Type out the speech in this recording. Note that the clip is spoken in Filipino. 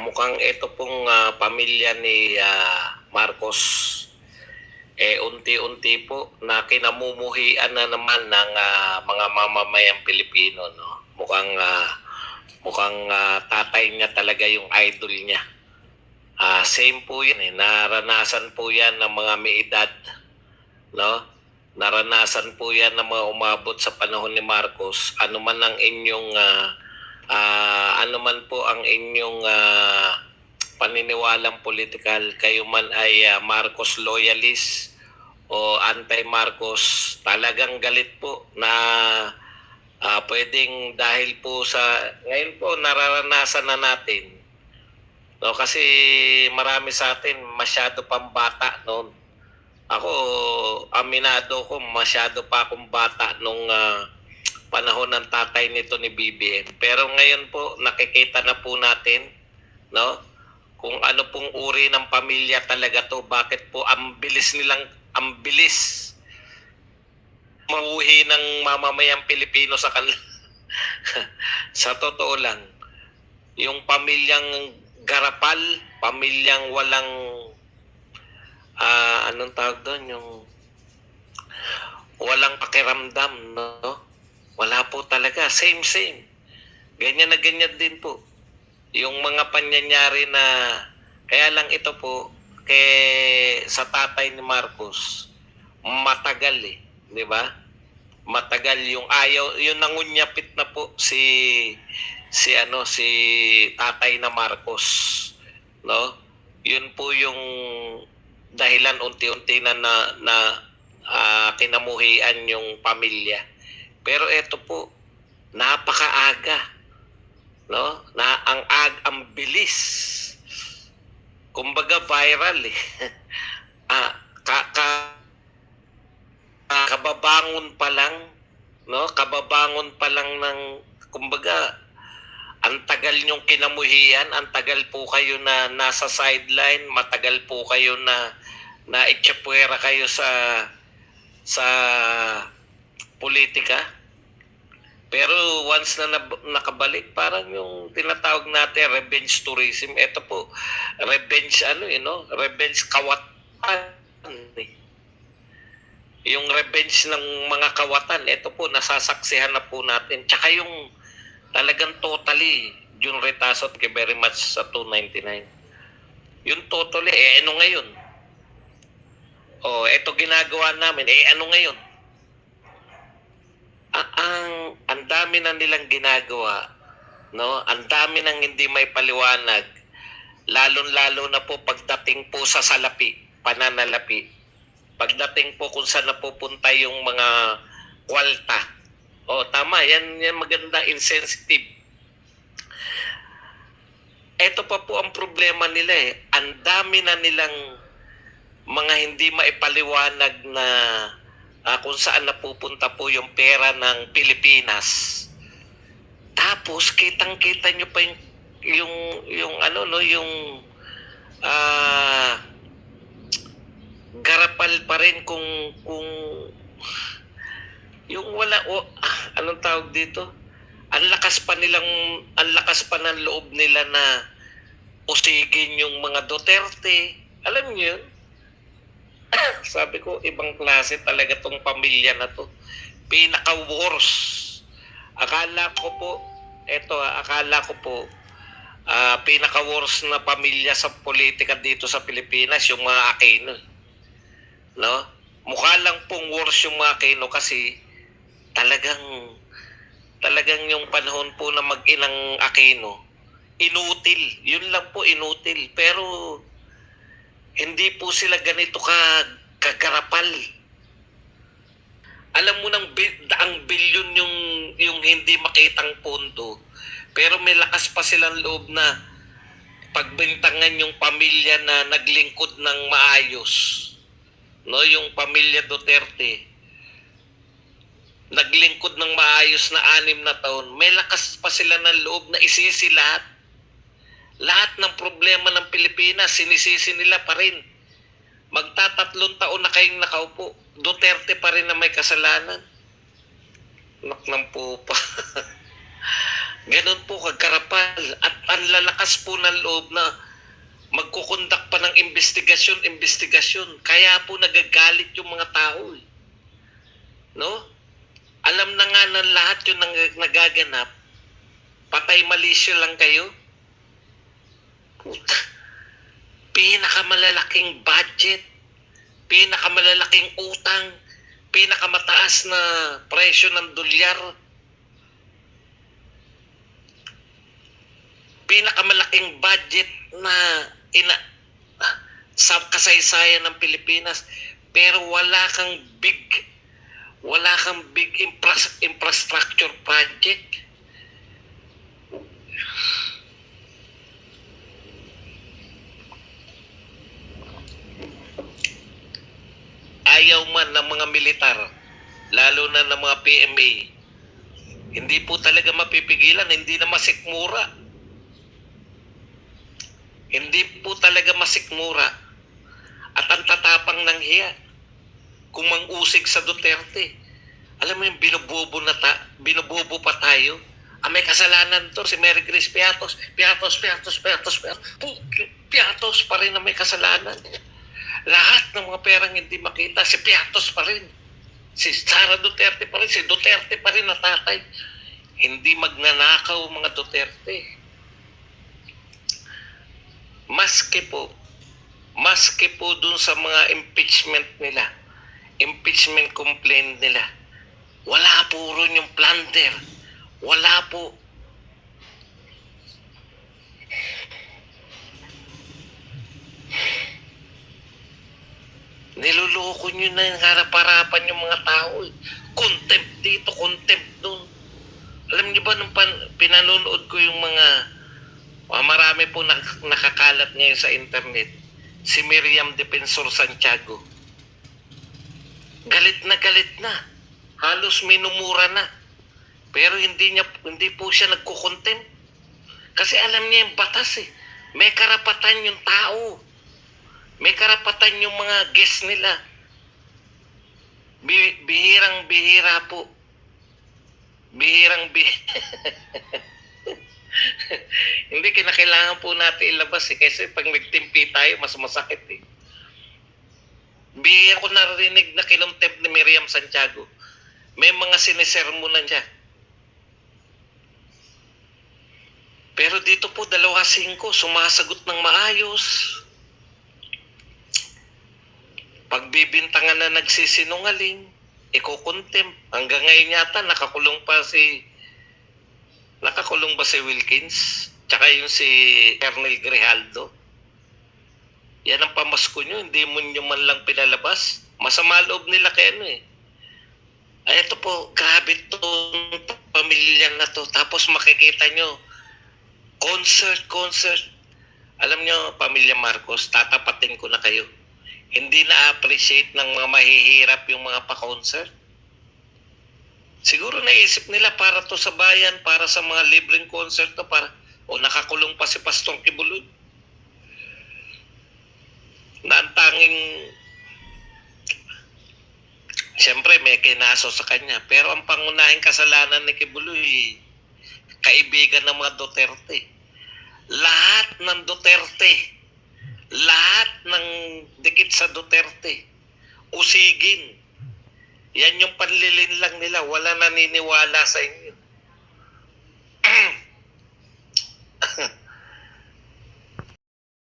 Mukhang ito pong pamilya ni Marcos, unti-unti po na kinamumuhian na naman ng mga mamamayang Pilipino. No? Mukhang tatay niya talaga yung idol niya. Same po yan eh. Naranasan po yan ng mga may edad. No? Naranasan po yan ng mga umabot sa panahon ni Marcos. Ano man ang inyong ano man po ang inyong paniniwalang politikal, kayo man ay Marcos loyalist o anti-Marcos, talagang galit po na pwedeng dahil po sa ngayon po nararanasan na natin, no, kasi marami sa atin masyado pang bata noon. Ako, aminado ko, masyado pa akong bata nung panahon ng tatay nito ni BBM. Pero ngayon po, nakikita na po natin, no, kung ano pong uri ng pamilya talaga to. Bakit po ang bilis mauhi ng mamamayang Pilipino sa kanila. Sa totoo lang, yung pamilyang garapal, pamilyang walang anong tawag doon, yung walang pakiramdam, no? Wala po talaga. Same. Ganyan na ganyan din po. Yung mga panyanyari na, kaya lang ito po, sa tatay ni Marcos, matagal eh. Di ba? Matagal yung ayaw, yung nangunyapit na po si tatay na Marcos. No? Yun po yung dahilan unti-unti na kinamuhian yung pamilya. Pero ito po, napakaaga, no? Ang bilis. Kumbaga viral eh. Kababangon pa lang, no? Kababangon pa lang ng, kumbaga, ang tagal niyong kinamuhian, ang tagal po kayo na nasa sideline, matagal po kayo na itsapuera kayo sa politika. Pero once na nakabalik, parang yung tinatawag natin revenge tourism. Ito po, revenge revenge kawatan. Yung revenge ng mga kawatan, ito po, nasasaksihan na po natin. Tsaka yung talagang totally, Jun Retasot, thank you very much sa 299. Yung totally, ano ngayon? Ito ginagawa namin, ano ngayon? Ang dami na nilang ginagawa, no? Ang dami nang hindi may paliwanag, lalo na po pagdating po sa salapi, pananalapi. Pagdating po kung saan napupunta yung mga kwalta. Tama, yan maganda, insensitive. Ito pa po ang problema nila eh. Ang dami na nilang mga hindi maipaliwanag na kung saan napupunta po yung pera ng Pilipinas. Tapos kitang-kita nyo pa yung garapal pa rin kung yung wala anong tawag dito? Ang lakas pa ng loob nila na usigin yung mga Duterte. Alam niyo yun? Sabi ko, ibang klase talaga tong pamilya na to. Pinaka-worst. Akala ko po, pinaka-worst na pamilya sa politika dito sa Pilipinas, yung mga Aquino. No? Mukha lang pong worst yung mga Aquino kasi talagang yung panahon po na mag-inang Aquino, inutil. Yun lang po, inutil. Pero hindi po sila ganito kagarapal. Alam mo ang bilyon yung hindi makitang pondo, pero may lakas pa silang loob na pagbintangan yung pamilya na naglingkod ng maayos. No, yung pamilya Duterte, naglingkod ng maayos na 6 na taon, may lakas pa sila ng loob na isisi lahat. Lahat ng problema ng Pilipinas, sinisisi nila pa rin. Magtatatlong taon na kayong nakaupo, Duterte pa rin na may kasalanan. Naknang po pa. Ganun po kagarapal. At ang lalakas po ng loob na magkukondak pa ng investigasyon. Kaya po nagagalit yung mga tao. No? Alam na nga ng lahat yung nagaganap. Patay malisyo lang kayo. Puta. Pinakamalalaking budget, pinakamalalaking utang, pinakamataas na presyo ng dolyar, pinakamalaking budget na sa kasaysayan ng Pilipinas, pero wala kang big infrastructure project. Ayaw man ng mga militar, lalo na ng mga PMA, hindi po talaga mapipigilan, hindi na masikmura. Hindi po talaga masikmura. At ang tatapang ng hiya, kung mang-usig sa Duterte. Alam mo yung binubobo pa tayo. May kasalanan to, si Mary Grace Piatos. Piatos pa rin na may kasalanan. Lahat ng mga perang hindi makita, si Piatos pa rin. Si Sara Duterte pa rin, si Duterte pa rin na tatay. Hindi magnanakaw mga Duterte. Maski po dun sa mga impeachment complaint nila, wala po ron yung plunder. Wala po. Niloloko nyo na yung harap-harapan yung mga tao. Contempt dito, contempt doon. Alam niyo ba, nung pinanonood ko yung mga, marami po nakakalat ngayon sa internet, si Miriam Defensor Santiago. Galit na. Halos minumura na. Pero hindi po siya nagko-contempt. Kasi alam niya yung batas eh. May karapatan yung tao. May karapatan yung mga guest nila. Bihirang-bihira po. Hindi kinakailangan po natin ilabas eh. Kasi pag nagtimpi tayo, mas masakit eh. Bihira ko narinig na kinontempt ni Miriam Santiago. May mga sinisermonan siya. Pero dito po, 2-5, sumasagot ng maayos. Pagbibintangan na nagsisinungaling, iko-contempt. Hanggang ngayon yata, nakakulong ba si Wilkins? Tsaka yung si Colonel Grijaldo? Yan ang pamasko nyo, hindi mo nyo man lang pinalabas. Masama loob nila kay ano eh. Ay, ito po, grabe itong pamilya na to. Tapos makikita nyo, concert. Alam nyo, Pamilya Marcos, tatapatin ko na kayo. Hindi na-appreciate ng mga mahihirap yung mga pa-concert. Siguro naisip nila para to sa bayan, para sa mga libreng concert to, nakakulong pa si Pastor Kibuloy. Na ang tanging, siyempre may kinaso sa kanya, pero ang pangunahing kasalanan ni Kibuloy, kaibigan ng mga Duterte. Lahat ng Duterte, lahat ng dikit sa Duterte, usigin. Yan yung panlilinlang nila, wala naniniwala sa inyo.